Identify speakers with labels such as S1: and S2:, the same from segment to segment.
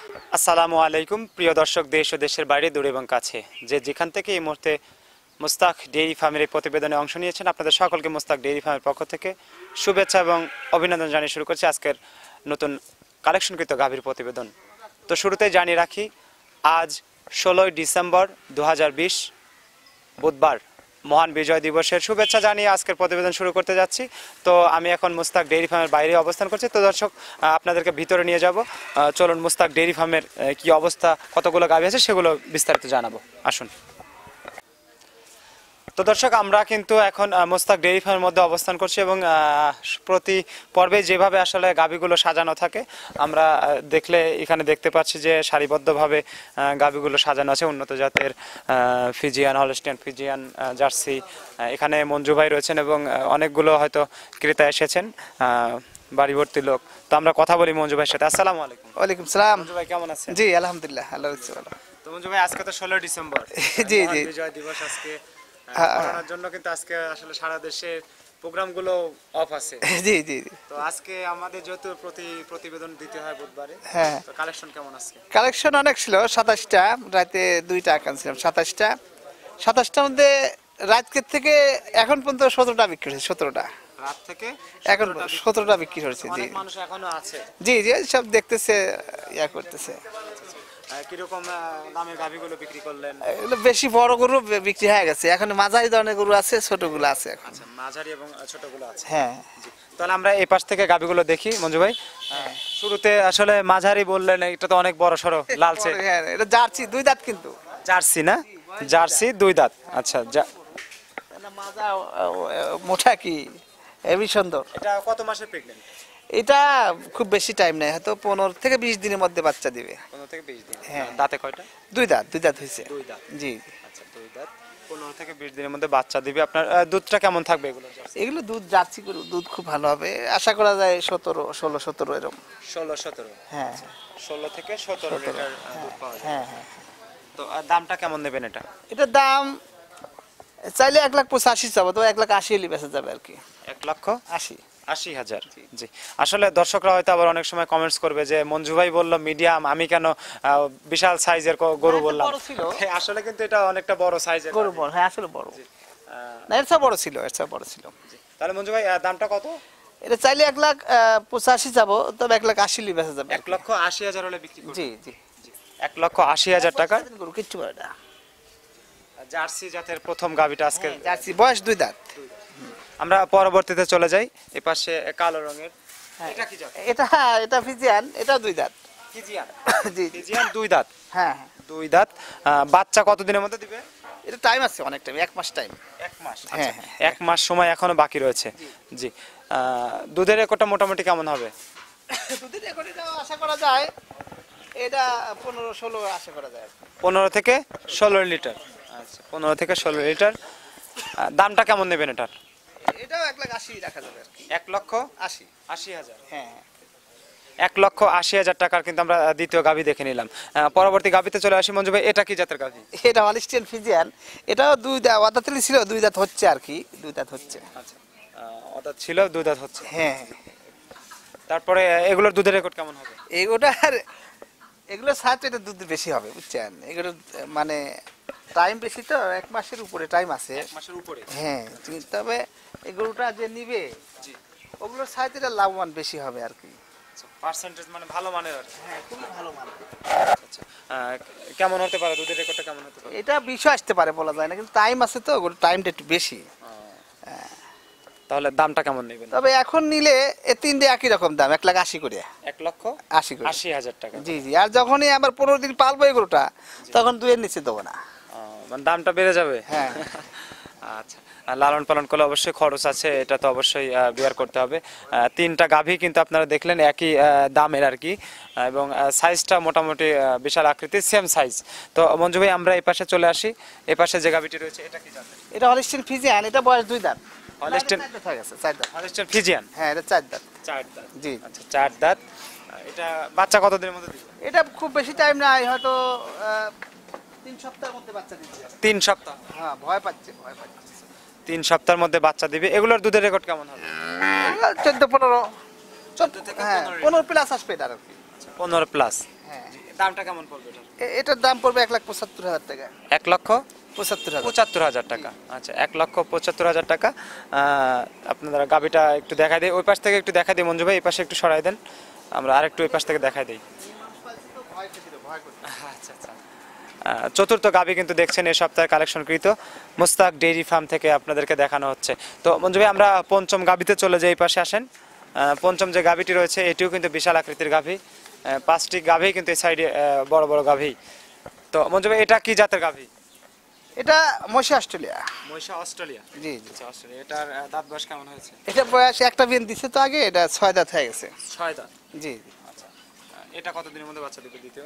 S1: আসসালামু আলাইকুম প্রিয় দর্শক, দেশ ও দেশের বাইরে দূরে এবং কাছে যেখান থেকে এই মুহূর্তে মোস্তাক ডেইরি ফার্মের এই প্রতিবেদনে অংশ নিয়েছেন, আপনাদের সকলকে মোস্তাক ডেইরি ফার্মের পক্ষ থেকে শুভেচ্ছা এবং অভিনন্দন জানিয়ে শুরু করছি আজকের নতুন কালেকশনকৃত গাভীর প্রতিবেদন। তো শুরুতেই জানিয়ে রাখি, আজ 16ই ডিসেম্বর 2020 বুধবার, মহান বিজয় দিবসের শুভেচ্ছা জানিয়ে আজকের প্রতিবেদন শুরু করতে যাচ্ছি। তো আমি এখন মোস্তাক ডেইরি ফার্মের বাইরে অবস্থান করছি। তো দর্শক, আপনাদেরকে ভিতরে নিয়ে যাব। চলুন মোস্তাক ডেইরি ফার্মের কি অবস্থা, কতগুলো গাভী আছে সেগুলো বিস্তারিত জানাবো, আসুন। তো দর্শক, আমরা কিন্তু এখন মোস্তাক ডেইরি ফার্মের মধ্যে অবস্থান করছি এবং প্রতি পর্বে যেভাবে আসলে গাভীগুলো সাজানো থাকে, আমরা দেখলে এখানে দেখতে পাচ্ছি যে সারিবদ্ধভাবে গাভীগুলো সাজানো আছে। উন্নত জাতের ফিজিয়ান, হলস্টিয়ান ফিজিয়ান, জার্সি। এখানে মঞ্জু ভাই রয়েছেন এবং অনেকগুলো হয়তো ক্রেতা এসেছেন, বাড়ি ভর্তি লোক। তো আমরা কথা বলি মঞ্জু ভাইয়ের সাথে। আসসালামু আলাইকুম।
S2: ওয়ালাইকুম সালাম।
S1: মঞ্জু ভাই কেমন আছেন?
S2: জি আলহামদুলিল্লাহ, আল্লাহ ভালো।
S1: তো মঞ্জু ভাই, আজকে তো 16 ডিসেম্বর,
S2: জি জি
S1: বিজয় দিবস। আজকে করোনার জন্য কিন্তু আজকে আসলে সারা দেশে প্রোগ্রামগুলো অফ আছে।
S2: জি জি জি।
S1: তো আজকে আমাদের যেহেতু প্রতিবেদন দিতে হয় বুধবারে,
S2: হ্যাঁ,
S1: তো কালেকশন কেমন আজকে?
S2: কালেকশন অনেক ছিল। 27টা, রাতে 2টা আনছিলাম। 27টার মধ্যে রাতকে থেকে এখন পর্যন্ত 17টা বিক্রি হয়েছে। 17টা
S1: রাত থেকে
S2: এখন 17টা বিক্রি হয়েছে। জি,
S1: অনেক মানুষ এখনো আছে।
S2: জি জি, সব দেখতেছে, করতেছে।
S1: কিরকম দামে গাভীগুলো বিক্রি করলেন?
S2: এগুলো বেশি বড় গরু বিক্রি হয়ে গেছে, এখন মাঝারি ধরনের গরু আছে, ছোটগুলো আছে এখন।
S1: আচ্ছা, মাঝারি এবং ছোটগুলো আছে।
S2: হ্যাঁ,
S1: তাহলে আমরা এই পাশ থেকে গাভীগুলো দেখি মঞ্জু ভাই। শুরুতে আসলে মাঝারি বললেন, এটা তো অনেক বড় সড়ো লালচে।
S2: হ্যাঁ, এটা জার্সি 2 দাঁত কিন্তু।
S1: জার্সি না? জার্সি 2 দাঁত। আচ্ছা,
S2: মাজা মোটা কি হেবি সুন্দর।
S1: এটা কত মাসের প্রেগন্যান্ট?
S2: এটা খুব বেশি টাইম নেই, হয়তো 15 থেকে 20 দিনের মধ্যে বাচ্চা দিবে।
S1: 15 থেকে 20 দিন।
S2: হ্যাঁ।
S1: দাঁতে কয়টা?
S2: 2 দাঁত হয়েছে।
S1: 2 দাঁত।
S2: জি।
S1: আচ্ছা, 2 দাঁত, 15 থেকে 20 দিনের মধ্যে বাচ্চা দিবে। আপনার দুধটা কেমন থাকবে এগুলো?
S2: এগুলো দুধ জার্সি গরু, দুধ খুব ভালো হবে, আশা করা যায় 16 এরকম।
S1: 16-17।
S2: হ্যাঁ,
S1: 16 থেকে 17 লিটার দুধ পাওয়া যায়।
S2: হ্যাঁ হ্যাঁ।
S1: তো দামটা কেমন নেবেন এটা?
S2: এটার দাম চাইলে 1,85,000 চাবো, তো 1,80,000 হলে বেচা যাবে আর কি।
S1: 1,80,000। জি, আসলে দর্শকরা হয়তো আবার অনেক সময় কমেন্টস করবে যে মঞ্জু ভাই বলল মিডিয়াম, আমি কেন বিশাল সাইজের গরু বললাম। হ্যাঁ, আসলে কিন্তু এটা অনেকটা বড় সাইজের
S2: গরু, বড়। হ্যাঁ, আসলে বড়। না, এর চেয়ে বড় ছিল,
S1: তাহলে মঞ্জু ভাই, দামটা কত?
S2: এটা চাইলে 1,85,000 চাবো, তবে 1,80,000 হলে বেচা যাবে।
S1: 1,80,000 হলে বিক্রি করবেন?
S2: জি জি।
S1: 1,80,000 টাকা।
S2: গরু কিচ্ছু করে না।
S1: জার্সি জাতের প্রথম গাভীটা আজকে।
S2: জার্সি, বয়স 2 দাঁত।
S1: আমরা পরবর্তীতে চলে যাই। এপাশে কালো রঙের, এটা কি জাত?
S2: এটা ফিজিয়ান, এটা 2 দাঁত।
S1: ফিজিয়ান।
S2: জি,
S1: ফিজিয়ান 2 দাঁত।
S2: হ্যাঁ
S1: 2 দাঁত। বাচ্চা কতদিনের মধ্যে দিবে?
S2: এটা টাইম আছে, অনেক টাইম, 1 মাস টাইম।
S1: 1 মাস।
S2: হ্যাঁ,
S1: আচ্ছা, 1 মাস সময় এখনো বাকি রয়েছে। জি। দুধের রেকর্ডটা মোটামুটি কেমন হবে?
S2: দুধের রেকর্ড এটা আশা করা যায়, এটা 15-16 আশা করা যায়।
S1: 15 থেকে 16 লিটার। আচ্ছা, 15 থেকে 16 লিটার। দামটা কেমন নেবেন এটার?
S2: এটাও 1,80,000 রাখা যাবে আর কি।
S1: 1,80,000।
S2: হ্যাঁ,
S1: 1,80,000 টাকার কিন্তু আমরা দ্বিতীয় গাভী দেখে নিলাম। পরবর্তী গাভীতে চলে আসি মঞ্জু ভাই, এটা কি জাতের গাভী?
S2: এটা হলস্টিয়ান ফিজিয়ান। এটাও 2 দাঁত, ওয়াদাতলি ছিল, 2 দাঁত হচ্ছে আর কি, 2 দাঁত হচ্ছে।
S1: আচ্ছা, ওটা ছিল 2 দাঁত হচ্ছে।
S2: হ্যাঁ।
S1: তারপরে এগুলোর দুধের রেকর্ড কেমন হবে?
S2: এগুলোর সাথে এটা দুধ বেশি হবে, বুঝছেন। এগুলো মানে টাইম বেশি, তো 1 মাসের উপরে টাইম আছে।
S1: 1 মাসের উপরে?
S2: হ্যাঁ, তবে এই গরুটা যে নিবে,
S1: জি,
S2: ওগুলোর সাথে এটা লাভবান বেশি হবে আর কি।
S1: পার্সেন্টেজ মানে ভালো মানের আর কি।
S2: হ্যাঁ, খুব ভালো মানে।
S1: আচ্ছা, কেমন হতে পারে দুধের রেকর্ডটা, কেমন হতে পারে?
S2: এটা 20 আসতে পারে, বলা যায় না, কিন্তু টাইম আছে, তো টাইমটা একটু বেশি।
S1: তাহলে দামটা কেমন নেবেন?
S2: তবে এখন নিলে এ 3টে একই রকম দাম, 1,80,000 করে।
S1: 1,80,000 টাকা।
S2: জি জি। আর যখনই আবার 15 দিন পালবো এই গরুটা, তখন 2 এর নিচে দেবো না।
S1: মানে দামটা বেড়ে যাবে?
S2: হ্যাঁ।
S1: আচ্ছা, লালন পালন করলে অবশ্যই খরচ আছে, এটা তো অবশ্যই বিয়ার করতে হবে। 3টা গাভী কিন্তু আপনারা দেখলেন একই দামের আর কি, এবং সাইজটা মোটামুটি বিশাল আকৃতির, সেম সাইজ। তো মঞ্জু ভাই, আমরা এই পাশে চলে আসি। এই পাশে যে গাভীটি রয়েছে, এটা কি জাতের?
S2: এটা হলস্টিয়ান ফিজিয়ান, এটা বয়স 2 দাঁত।
S1: Holstein Friesian.
S2: হ্যাঁ, এটা 4 দাঁত।
S1: 4 দাঁত।
S2: জি।
S1: আচ্ছা, 4 দাঁত। এটা বাচ্চা কতদিনের মধ্যে দিবে?
S2: এটা খুব বেশি টাইম নাই, হয়তো 3 সপ্তাহের মধ্যে বাচ্চা দিচ্ছে।
S1: 3 সপ্তাহ?
S2: হ্যাঁ, ভয় পাচ্ছে।
S1: 3 সপ্তাহের মধ্যে বাচ্চা দিবে। এগুলোর দুধের রেকর্ড কেমন হবে?
S2: 14-15।
S1: 14 থেকে 15
S2: 15 প্লাস আসবে এটা আর কি।
S1: 15 প্লাস।
S2: হ্যাঁ।
S1: দামটা কেমন পড়বে এটার?
S2: এটার দাম পড়বে 1,75,000 টাকা।
S1: 1,75,000
S2: 75,000।
S1: টাকা। আচ্ছা, 1,75,000 টাকা। আপনারা গাবিটা একটু দেখাই দিই, ওই পাশ থেকে একটু দেখাই দিই মঞ্জু ভাই, এই পাশে একটু সরাই দেন, আমরা আরেকটু ওই পাশ থেকে দেখাই দিই। আচ্ছা আচ্ছা। চতুর্থ গাবি কিন্তু দেখছেন এই সপ্তাহে কালেকশনকৃত মোস্তাক ডেইরি ফার্ম থেকে আপনাদেরকে দেখানো হচ্ছে। তো মঞ্জু ভাই, আমরা পঞ্চম গাবিতে চলে যাই, এই পাশে আসেন। পঞ্চম যে গাবিটি রয়েছে এটিও কিন্তু বিশাল আকৃতির গাভি, 5টি গাভি কিন্তু এই সাইডে বড় বড় গাভি। তো মঞ্জু ভাই, এটা কি জাতের গাভি?
S2: এটা মহিষা অস্ট্রেলিয়া।
S1: মহিষা অস্ট্রেলিয়া।
S2: জি জি।
S1: আচ্ছা, অস্ট্রেলিয়া। এটার দাঁত বয়স কেমন হয়েছে?
S2: এটা বয়স একটা বিয়ান দিছে তো আগে, এটা 6 দাঁত হয়ে গেছে।
S1: 6 দাঁত।
S2: জি জি।
S1: আচ্ছা, এটা কতদিনের মধ্যে বাচ্চা দিবে দ্বিতীয়?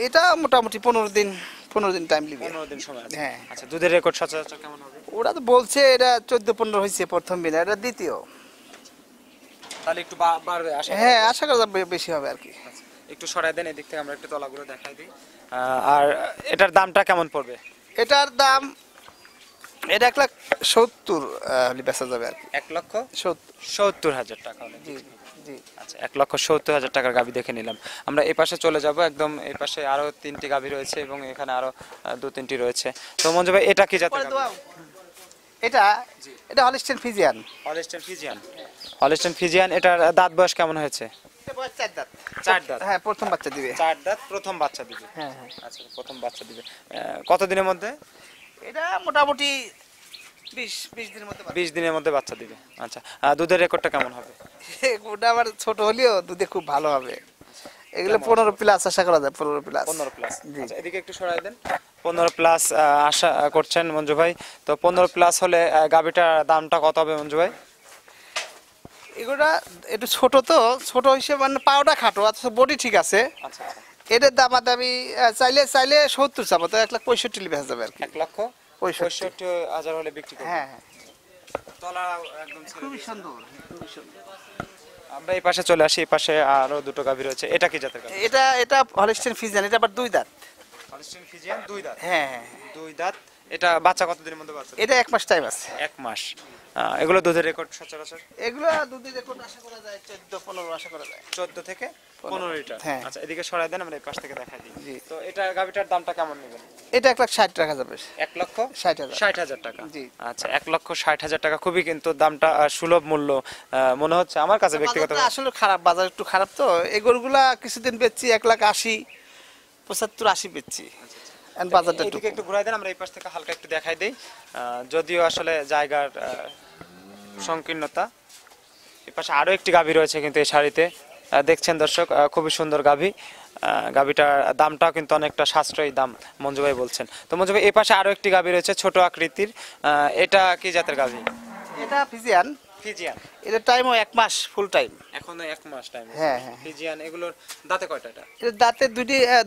S2: এটা মোটামুটি 15 দিন টাইম লিবে।
S1: 15 দিন সময় আছে।
S2: হ্যাঁ।
S1: আচ্ছা, দুধের রেকর্ড সচরাচর কেমন হবে?
S2: ওরা তো বলছে এটা 14-15 হয়েছে প্রথম বিনা, এটা দ্বিতীয়।
S1: তাহলে একটু বাড়বে আশা করা
S2: হ্যাঁ,
S1: যায়।
S2: আশা করা যাবে বেশি হবে আর কি।
S1: আচ্ছা, একটু সরাই দেন এদিক থেকে, আমরা একটু তলাগুলো দেখাই দিই। আর এটার দামটা কেমন পড়বে?
S2: এটার দাম এটা 1,70,000 হলে বেচা যাবে আর কি।
S1: 1,70,000 টাকা হলে।
S2: জি জি।
S1: আচ্ছা, 1,70,000 টাকার গাভি দেখে নিলাম। আমরা এই পাশে চলে যাব, একদম এই পাশে আরো 3টি গাভি রয়েছে এবং এখানে আরো 2-3টি রয়েছে। তো মঞ্জু ভাই, এটা কি জাতের গাভি?
S2: এটা এটা Holstein Friesian.
S1: Holstein Friesian. Holstein Friesian, এটার দাঁত বয়স কেমন হয়েছে?
S2: এটা বয়স 4 দাঁত।
S1: 4 দাঁত।
S2: হ্যাঁ, প্রথম বাচ্চা দিবে।
S1: 4 দাঁত, প্রথম বাচ্চা দিবে।
S2: হ্যাঁ হ্যাঁ।
S1: আচ্ছা, প্রথম বাচ্চা দিবে। কত দিনের মধ্যে?
S2: এটা মোটামুটি 20 দিনের মধ্যে
S1: 20 দিনের মধ্যে বাচ্চা দিবে। আচ্ছা, দুধের রেকর্ডটা কেমন হবে?
S2: ওটা আবার ছোট হলেও দুধে খুব ভালো হবে। এগুলো 15 প্লাস আশা করা যায়, 15 প্লাস।
S1: 15 প্লাস।
S2: জি।
S1: আচ্ছা, এদিকে একটু সরাই দেন। 15 প্লাস আশা করছেন মঞ্জু ভাই। তো 15 প্লাস হলে গাভিটার দামটা কত হবে মঞ্জু ভাই?
S2: এগুলা একটু ছোট তো, ছোট হিসেবে মানে পাওটা খাটো, অথচ বডি ঠিক আছে।
S1: আচ্ছা আচ্ছা।
S2: এদের দামাদামি চাইলে 70 চাবো তো 1,65,000 বেচা যাবে আর কি।
S1: 1,65,000 হলে বিক্রি করব।
S2: হ্যাঁ হ্যাঁ।
S1: তলা একদম ছেড়ে
S2: খুবই
S1: দিয়েছে।
S2: সুন্দর, খুবই সুন্দর।
S1: আমরা এই পাশে চলে আসি, এই পাশে আরো দুটো গাভি রয়েছে। এটা কি জাতের গাভি?
S2: এটা হলিস্টিয়ান ফিজিয়ান, এটা আবার 2 দাঁত।
S1: হলিস্টিয়ান ফিজিয়ান 2 দাঁত।
S2: হ্যাঁ হ্যাঁ।
S1: 2 দাঁত। এটা বাচ্চা কতদিনের মধ্যে বাচ্চা?
S2: এটা 1 মাস টাইম আছে।
S1: 1 মাস। এগুলো দুধের রেকর্ড সচরাচর
S2: এগুলো দুধের রেকর্ড আশা করা যায় 14-15 আশা করা যায়।
S1: 14 থেকে 15 লিটার।
S2: হ্যাঁ।
S1: আচ্ছা, এদিকে সরাই দেন, আমরা এই পাশ থেকে দেখাই দিই।
S2: জি।
S1: তো এটা গাভিটার দামটা কেমন নেবেন?
S2: এটা 1,60,000 টাকা যাবে।
S1: 1,60,000
S2: 60,000
S1: টাকা।
S2: জি।
S1: আচ্ছা, 1,60,000 টাকা, খুবই কিন্তু দামটা সুলভ মূল্য মনে হচ্ছে আমার কাছে ব্যক্তিগত।
S2: বাজারটা আসলে খারাপ, বাজার একটু খারাপ তো। এই গরুগুলা কিছুদিন বেচছি 1,80,000, 75-80 বেচছি। এখন বাজারটা একটু
S1: এদিকে একটু ঘুরাই দেন, আমরা এই পাশ থেকে হালকা একটু দেখাই দেই। যদিও আসলে জায়গার সংকীর্ণতা। এই পাশে আরো একটি গাভী রয়েছে কিন্তু এই শাড়িতে, দেখছেন দর্শক, খুবই সুন্দর গাভী। গাভীটার দামটাও কিন্তু অনেকটা সাশ্রয়ী দাম মঞ্জু ভাই বলছেন। তো মঞ্জু ভাই, এই পাশে আরো একটি গাভী রয়েছে ছোট আকৃতির, এটা কি জাতের গাভী?
S2: এটা ফিজিয়ান।
S1: ফিজিয়ান।
S2: এটা টাইমও 1 মাস ফুল টাইম।
S1: এখনো 1 মাস টাইম।
S2: হ্যাঁ হ্যাঁ।
S1: ফিজিয়ান, এগুলোর দাঁতে কয়টা? এটা
S2: এটা দাঁতে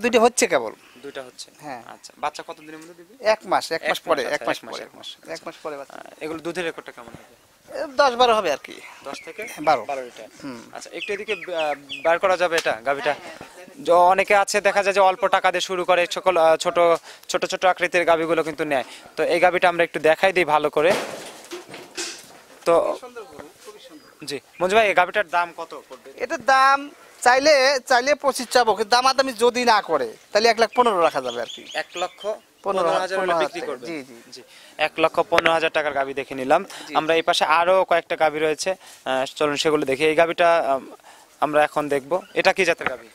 S2: দুইটি হচ্ছে কেবল।
S1: 2টা হচ্ছে।
S2: হ্যাঁ।
S1: আচ্ছা, বাচ্চা কত দিনের মধ্যে দিবে?
S2: 1 মাস, 1 মাস পরে,
S1: আচ্ছা,
S2: 1 মাস
S1: 1 মাস,
S2: পরে,
S1: 1 মাস।
S2: 1 মাস পরে বাচ্চা।
S1: এগুলো দুধের রেকর্ডটা কেমন হবে?
S2: 10-12 হবে আর কি।
S1: 10 থেকে
S2: 12
S1: লিটার। আচ্ছা, একটু এদিকে বার করা যাবে এটা গাভিটা? অনেকে আছে দেখা যায় যে অল্প টাকা দিয়ে শুরু করে, সকল ছোট ছোট ছোট আকৃতির গাভিগুলো কিন্তু নেয়। তো এই গাভিটা আমরা একটু দেখাই দিই ভালো করে। তো জি মঞ্জু ভাই, এই গাভিটার দাম কত পড়বে?
S2: এটার দাম চাইলে 25 চাবো, কিন্তু দামাদামি যদি না করে তাহলে 1,15,000 রাখা যাবে আর কি।
S1: 1,15,000 হলে বিক্রি করবে।
S2: জি জি
S1: জি, 1,15,000 টাকার গাভি দেখে নিলাম। আমরা এই পাশে আরো কয়েকটা গাভি রয়েছে, চলুন সেগুলো দেখি। এই গাভিটা আমরা এখন দেখব। এটা কি জাতের গাভি?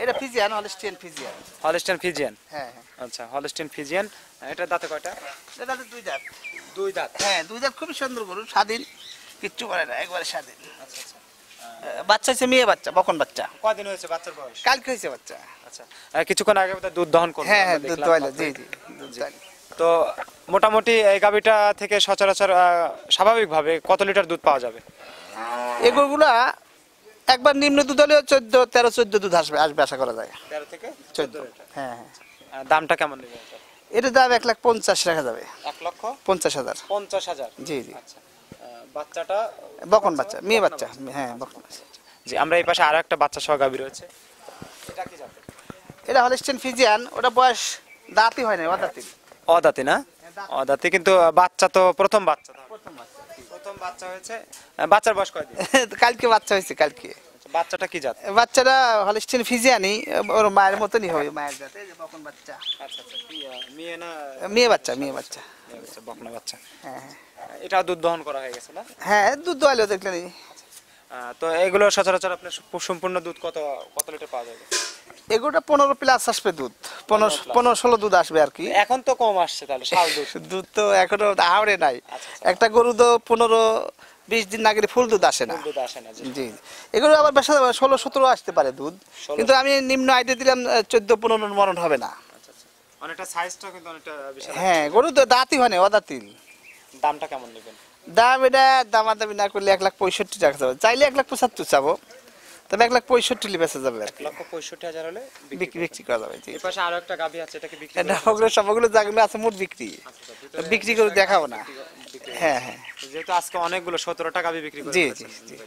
S2: এটা Friesian, Holstein Friesian.
S1: Holstein Friesian.
S2: হ্যাঁ হ্যাঁ।
S1: আচ্ছা, হলিস্টিয়ান ফিজিয়ান। এটা দাঁতে কয়টা?
S2: এটা 2 দাঁত।
S1: 2 দাঁত।
S2: হ্যাঁ, 2 দাঁত, খুবই সুন্দর গরু, স্বাধীন, কিচ্ছু করে না, একবারে স্বাধীন।
S1: আচ্ছা আচ্ছা।
S2: বাচ্চা হচ্ছে মেয়ে বাচ্চা, বকন বাচ্চা।
S1: কয়দিন হয়েছে বাচ্চার বয়স?
S2: কালকে হয়েছে বাচ্চা।
S1: আচ্ছা, কিছুক্ষণ আগে বোধহয় দুধ দহন করলো।
S2: হ্যাঁ হ্যাঁ,
S1: আমরা
S2: দুধ
S1: দেখলাম
S2: দোয়াইলো।
S1: মাত্রই।
S2: জি জি, দুধ
S1: জি।
S2: দোয়াইলো।
S1: তো মোটামুটি এই গাভিটা থেকে সচরাচর স্বাভাবিকভাবে কত লিটার দুধ পাওয়া যাবে?
S2: এই গরুগুলা একবার নিম্ন দুধ হলে 13-14 দুধ আসবে আশা করা যায়।
S1: 13 থেকে
S2: 14
S1: লিটার।
S2: হ্যাঁ হ্যাঁ।
S1: দামটা কেমন নেবে এটা?
S2: এটার দাম 1,50,000 রাখা যাবে।
S1: 1,50,000।
S2: 50,000। জি জি।
S1: আচ্ছা, বাচ্চাটা
S2: বকন বাচ্চা, মেয়ে বাচ্চা। হ্যাঁ, বকন বাচ্চা।
S1: জি, আমরা এই পাশে আরো একটা বাচ্চা সহ গাভী রয়েছে। এটা কি জাতের?
S2: এটা হলিস্টিয়ান ফিজিয়ান। ওটা বয়স দাঁতই হয় না, অদাঁতি।
S1: অদাঁতি না? অদাঁতি, কিন্তু বাচ্চা তো প্রথম বাচ্চা।
S2: প্রথম বাচ্চা।
S1: প্রথম বাচ্চা হয়েছে। বাচ্চার বয়স কয়দিন?
S2: কালকে বাচ্চা হয়েছে, কালকে।
S1: বাচ্চাটা কি জাত?
S2: বাচ্চাটা হলিস্টিন ফিজিয়ানি, ওর মায়ের মতনই হবে, মায়ের জাতে। এই যে বকন বাচ্চা।
S1: আচ্ছা আচ্ছা, কি মেয়ে না?
S2: মেয়ে বাচ্চা, মেয়ে বাচ্চা।
S1: মেয়ে বাচ্চা, বকনা বাচ্চা।
S2: হ্যাঁ
S1: এটা দুধ দহন করা হয়ে গেছে না?
S2: হ্যাঁ, দুধ দোয়ালেও দেখলেন।
S1: তো এগুলো সচরাচর আপনার সম্পূর্ণ দুধ কত কত লিটার পাওয়া যাবে?
S2: এগুলোটা 15 প্লাস আসবে দুধ, 15-16 দুধ আসবে আর কি।
S1: এখন তো কম আসছে তাহলে শাল দুধ।
S2: দুধ তো এখনো আওড়ে নাই।
S1: আচ্ছা,
S2: একটা গরু তো 15-20 দিন না গেলে ফুল দুধ আসে না।
S1: দুধ আসে না, জি।
S2: জি, এগুলো আবার বেশি 16-17 আসতে পারে দুধ, কিন্তু আমি নিম্ন আইডিয়া দিলাম 14-15 মরণ হবে না।
S1: আচ্ছা আচ্ছা, অনেকটা সাইজটা কিন্তু অনেকটা বিশাল।
S2: হ্যাঁ, গরু তো দাঁতই হয় না, অদাঁতিল।
S1: দামটা কেমন নেবেন?
S2: দাম এটা দামাদামি না করলে 1,65,000 টাকা যাবে, চাইলে 1,75,000 চাবো, তবে 1,65,000 বেচা যাবে আর কি।
S1: 1,65,000 হলে
S2: বিক্রি করা যাবে। জি,
S1: এই পাশে আরো একটা গাভী আছে, এটাকে বিক্রি
S2: এটা সবগুলো জায়গাগুলো আছে মোট বিক্রি, বিক্রি করে দেখাবো না। হ্যাঁ হ্যাঁ,
S1: যেহেতু আজকে অনেকগুলো 17টা গাভী বিক্রি করে
S2: জি
S1: ফেলেছেন।
S2: জি জি।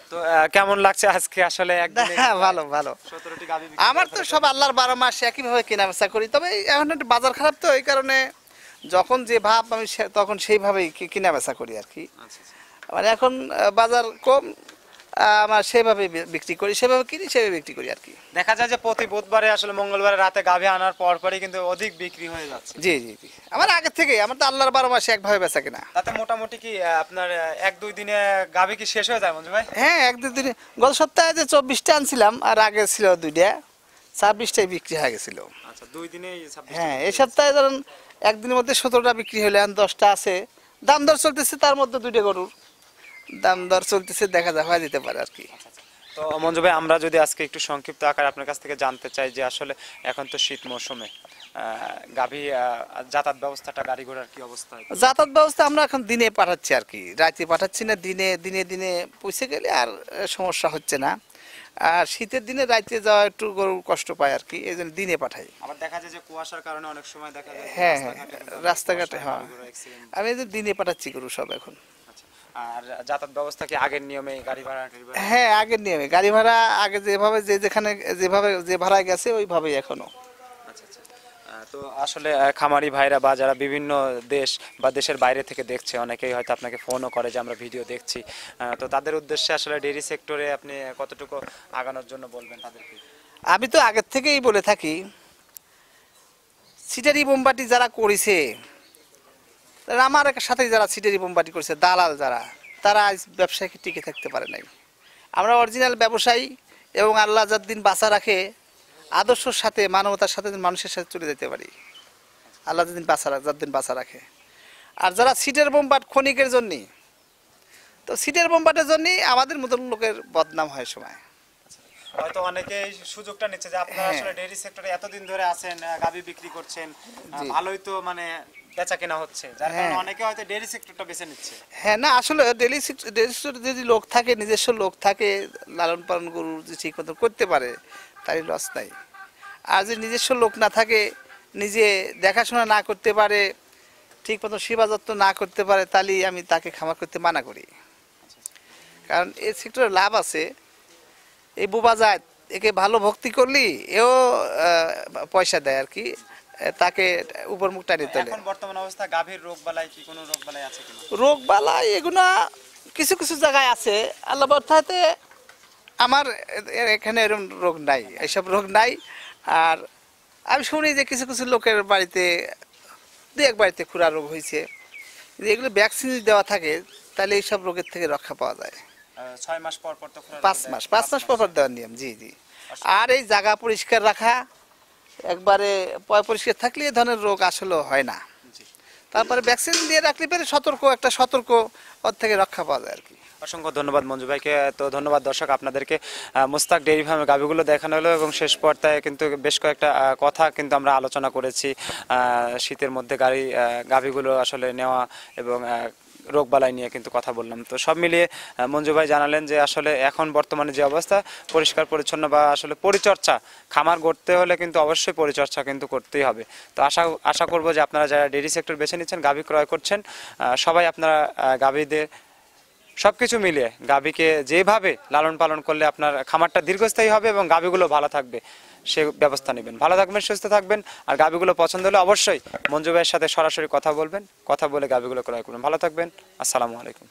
S1: তো কেমন লাগছে আজকে আসলে একদিনে
S2: হ্যাঁ, ভালো ভালো।
S1: 17টি গাভী
S2: আমার তো সব আল্লাহর 12 মাস একইভাবে কেনা বেচা করি, তবে এখন একটু বাজার খারাপ তো, এই কারণে যখন যে ভাব আমি তখন সেইভাবেই কেনা বেচা করি আর কি।
S1: আচ্ছা আচ্ছা।
S2: মানে এখন বাজার কম, আমার সেভাবে বিক্রি করি, সেভাবে কিনি, সেভাবে বিক্রি করি আর কি।
S1: দেখা যায় যে প্রতি বুধবারে আসলে মঙ্গলবারে রাতে গাভী আনার পর পরই কিন্তু অধিক বিক্রি হয়ে যাচ্ছে।
S2: জি জি জি, আমার আগে থেকে, আমার তো আল্লাহর 12 মাসে একভাবে বেচা কিনা।
S1: তাতে মোটামুটি কি আপনার 1-2 দিনে গাভী কি শেষ হয়ে যায় মঞ্জু ভাই?
S2: হ্যাঁ, 1-2 দিনে, গত সপ্তাহে যে 24টা আনছিলাম আর আগে ছিল 2টা, 26টাই বিক্রি হয়ে গেছিল।
S1: আচ্ছা, 2 দিনেই 26টা।
S2: হ্যাঁ, এই সপ্তাহে ধরুন একদিনের মধ্যে 17টা বিক্রি হলে, আর 10টা আছে। দাম দর চলতেছে, তার মধ্যে 2টা গরুর দাম দর চলতেছে, দেখা যায় হয়ে যেতে পারে আর কি।
S1: তো মঞ্জু ভাই, আমরা যদি আজকে একটু সংক্ষিপ্ত আকারে আপনার কাছ থেকে জানতে চাই যে আসলে এখন তো শীত মৌসুমে গাভী যাতায়াত ব্যবস্থাটা, গাড়ি ঘোড়ার কি অবস্থা?
S2: যাতায়াত ব্যবস্থা আমরা এখন দিনে পাঠাচ্ছি আর কি, রাতে পাঠাচ্ছি না। দিনে দিনে দিনে পৌঁছে গেলে আর সমস্যা হচ্ছে না। আর শীতের দিনে রাতে যাওয়া একটু গরু কষ্ট পায় আর কি, এই জন্য দিনে পাঠাই।
S1: আবার দেখা যায় যে কুয়াশার কারণে অনেক সময় দেখা যায় যে
S2: হ্যাঁ হ্যাঁ,
S1: রাস্তাঘাটে কিন্তু
S2: রাস্তাঘাটে,
S1: কুয়াশায়
S2: হ্যাঁ,
S1: গাড়ি ঘোড়া accident।
S2: আমি এই যে দিনে পাঠাচ্ছি গরু সব এখন।
S1: আচ্ছা, আর যাতায়াত ব্যবস্থা কি আগের নিয়মে গাড়ি ভাড়া টাড়ি ভাড়া?
S2: হ্যাঁ, আগের নিয়মে গাড়ি ভাড়া আগে যেভাবে যেখানে যেভাবে যে ভাড়ায় গেছে ওইভাবেই এখনো।
S1: আচ্ছা আচ্ছা। তো আসলে খামারি ভাইরা বা যারা বিভিন্ন দেশ বা দেশের বাইরে থেকে দেখছে, অনেকেই হয়তো আপনাকে ফোনও করে যে আমরা ভিডিও দেখছি, তো তাদের উদ্দেশ্যে আসলে ডেইরি সেক্টরে আপনি কতটুকু আগানোর জন্য বলবেন তাদেরকে?
S2: আমি তো আগের থেকেই বলে থাকি, সিটারি বোমবাটি যারা করেছে, তারা আমার সাথে যারা সিটারি বোমবাটি করেছে, দালাল যারা, তারা আজ ব্যবসায় টিকে থাকতে পারে নাই। আমরা অরিজিনাল ব্যবসায়ী, এবং আল্লাহ যার দিন বাঁচা রাখে, আদর্শের সাথে, মানবতার সাথে মানুষের সাথে চলে যেতে পারি, আল্লাহ যার দিন বাঁচা রাখে। আর যারা সিটের বোমবাট ক্ষণিকের জন্যে, তো সিটের বোমবাটের জন্যই আমাদের মতন লোকের বদনাম হয় সময়।
S1: হয়তো অনেকে এই সুযোগটা নিচ্ছে যে আপনারা
S2: হ্যাঁ।
S1: আসলে ডেইরি সেক্টরে এতদিন ধরে আছেন, গাভী বিক্রি করছেন,
S2: জি।
S1: ভালোই তো মানে বেচা কেনা হচ্ছে, যার কারণে
S2: হ্যাঁ।
S1: অনেকে হয়তো ডেইরি সেক্টরটা বেছে নিচ্ছে।
S2: হ্যাঁ, না আসলে ডেলি যদি লোক থাকে, নিজস্ব লোক থাকে, লালন পালন গরু যে ঠিক মতো করতে পারে, তারই লস নাই। আর যদি নিজস্ব লোক না থাকে, নিজে দেখাশোনা না করতে পারে, ঠিক মতো সেবা যত্ন না করতে পারে, তাহলেই আমি তাকে খামার করতে মানা করি। কারণ এই সেক্টরে লাভ আছে, এই বোবা যায়, একে ভালো ভক্তি করলি এও পয়সা দেয় আর কি, তাকে উপর মুখ টানিয়ে তোলে।
S1: এখন বর্তমান অবস্থা গাভীর রোগ বালাই কি কোনো রোগ বালাই আছে কিনা?
S2: রোগ বালাই এগুলা কিছু কিছু জায়গায় আছে, আল্লাহ বর্তাতে আমার এখানে এরকম রোগ নাই, এইসব রোগ নাই। আর আমি শুনি যে কিছু কিছু লোকের বাড়িতে, দু এক বাড়িতে খুরা রোগ হয়েছে, এগুলো ভ্যাকসিন দেওয়া থাকে, তাহলে এইসব রোগের থেকে রক্ষা পাওয়া যায়।
S1: 6 মাস পর পর তো খোরাক
S2: 5
S1: দেয়।
S2: মাস 5 মাস পর দেওয়ার নিয়ম। জি জি। আর এই জায়গা পরিষ্কার রাখা, একবারে পরিষ্কার থাকলে এই ধরনের রোগ আসলে হয় না।
S1: জি।
S2: তারপরে ভ্যাকসিন দিয়ে রাখলে পরে সতর্ক ওর থেকে রক্ষা পাওয়া যায় আর কি।
S1: অসংখ্য ধন্যবাদ মঞ্জু ভাইকে। তো ধন্যবাদ দর্শক, আপনাদেরকে মোস্তাক ডেইরি ফার্মের গাভীগুলো দেখানো হলো, এবং শেষ পর্যায়ে কিন্তু বেশ কয়েকটা কথা কিন্তু আমরা আলোচনা করেছি। শীতের মধ্যে গাভীগুলো আসলে নেওয়া এবং রোগবালাই নিয়ে কিন্তু কথা বললাম। তো সব মিলিয়ে মঞ্জু ভাই জানালেন যে আসলে এখন বর্তমানে যে অবস্থা, পরিষ্কার পরিচ্ছন্ন বা আসলে পরিচর্যা, খামার গড়তে হলে কিন্তু অবশ্যই পরিচর্যা কিন্তু করতেই হবে। তো আশা করব যে আপনারা যারা ডেইরি সেক্টর বেছে নিচ্ছেন, গাভী ক্রয় করছেন, সবাই আপনারা গাভীদের সব কিছু মিলিয়ে গাভীকে যেভাবে লালন পালন করলে আপনার খামারটা দীর্ঘস্থায়ী হবে এবং গাভীগুলো ভালো থাকবে, সে ব্যবস্থা নেবেন। ভালো থাকবেন, সুস্থ থাকবেন। আর গাভীগুলো পছন্দ হলে অবশ্যই মঞ্জু ভাইয়ের সাথে সরাসরি কথা বলবেন, কথা বলে গাভীগুলো ক্রয় করবেন। ভালো থাকবেন। আসসালামু আলাইকুম।